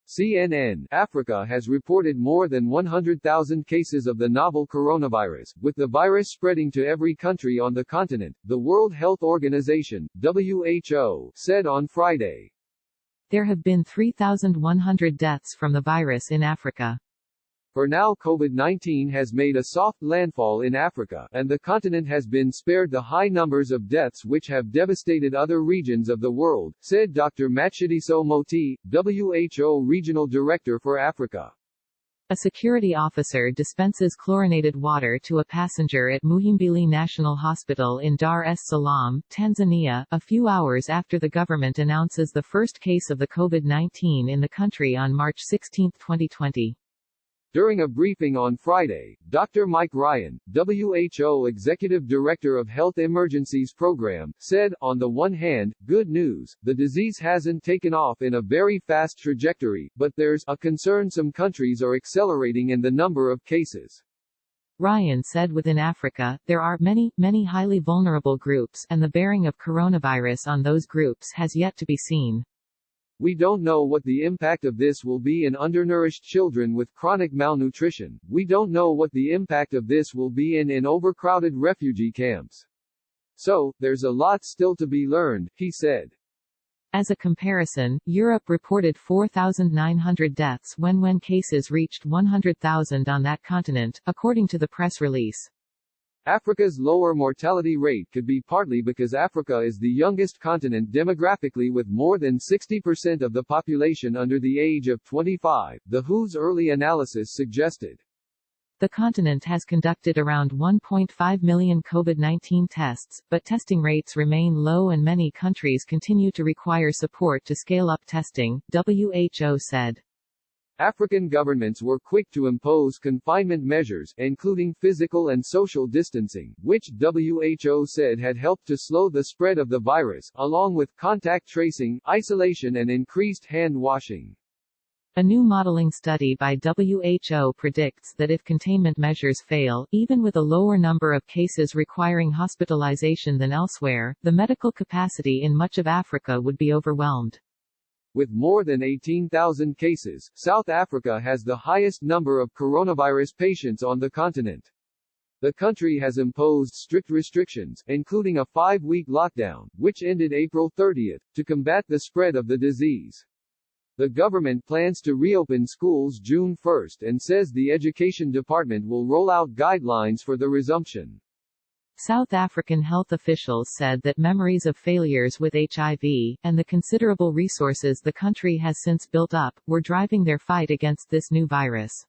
CNN Africa has reported more than 100,000 cases of the novel coronavirus, with the virus spreading to every country on the continent, the World Health Organization, WHO, said on Friday. There have been 3,100 deaths from the virus in Africa. For now, COVID-19 has made a soft landfall in Africa, and the continent has been spared the high numbers of deaths which have devastated other regions of the world, said Dr. Matshidiso Moti, WHO Regional Director for Africa. A security officer dispenses chlorinated water to a passenger at Muhimbili National Hospital in Dar es Salaam, Tanzania, a few hours after the government announces the first case of the COVID-19 in the country on March 16, 2020. During a briefing on Friday, Dr. Mike Ryan, WHO Executive Director of Health Emergencies Program, said, "On the one hand, good news, the disease hasn't taken off in a very fast trajectory, but there's a concern some countries are accelerating in the number of cases." Ryan said within Africa, there are many highly vulnerable groups, and the bearing of coronavirus on those groups has yet to be seen. We don't know what the impact of this will be in undernourished children with chronic malnutrition. We don't know what the impact of this will be in overcrowded refugee camps. So, there's a lot still to be learned, he said. As a comparison, Europe reported 4,900 deaths when cases reached 100,000 on that continent, according to the press release. Africa's lower mortality rate could be partly because Africa is the youngest continent demographically with more than 60% of the population under the age of 25, the WHO's early analysis suggested. The continent has conducted around 1.5 million COVID-19 tests, but testing rates remain low and many countries continue to require support to scale up testing, WHO said. African governments were quick to impose confinement measures, including physical and social distancing, which WHO said had helped to slow the spread of the virus, along with contact tracing, isolation and increased hand washing. A new modeling study by WHO predicts that if containment measures fail, even with a lower number of cases requiring hospitalization than elsewhere, the medical capacity in much of Africa would be overwhelmed. With more than 18,000 cases, South Africa has the highest number of coronavirus patients on the continent. The country has imposed strict restrictions, including a 5-week lockdown, which ended April 30, to combat the spread of the disease. The government plans to reopen schools June 1 and says the Education Department will roll out guidelines for the resumption. South African health officials said that memories of failures with HIV, and the considerable resources the country has since built up, were driving their fight against this new virus.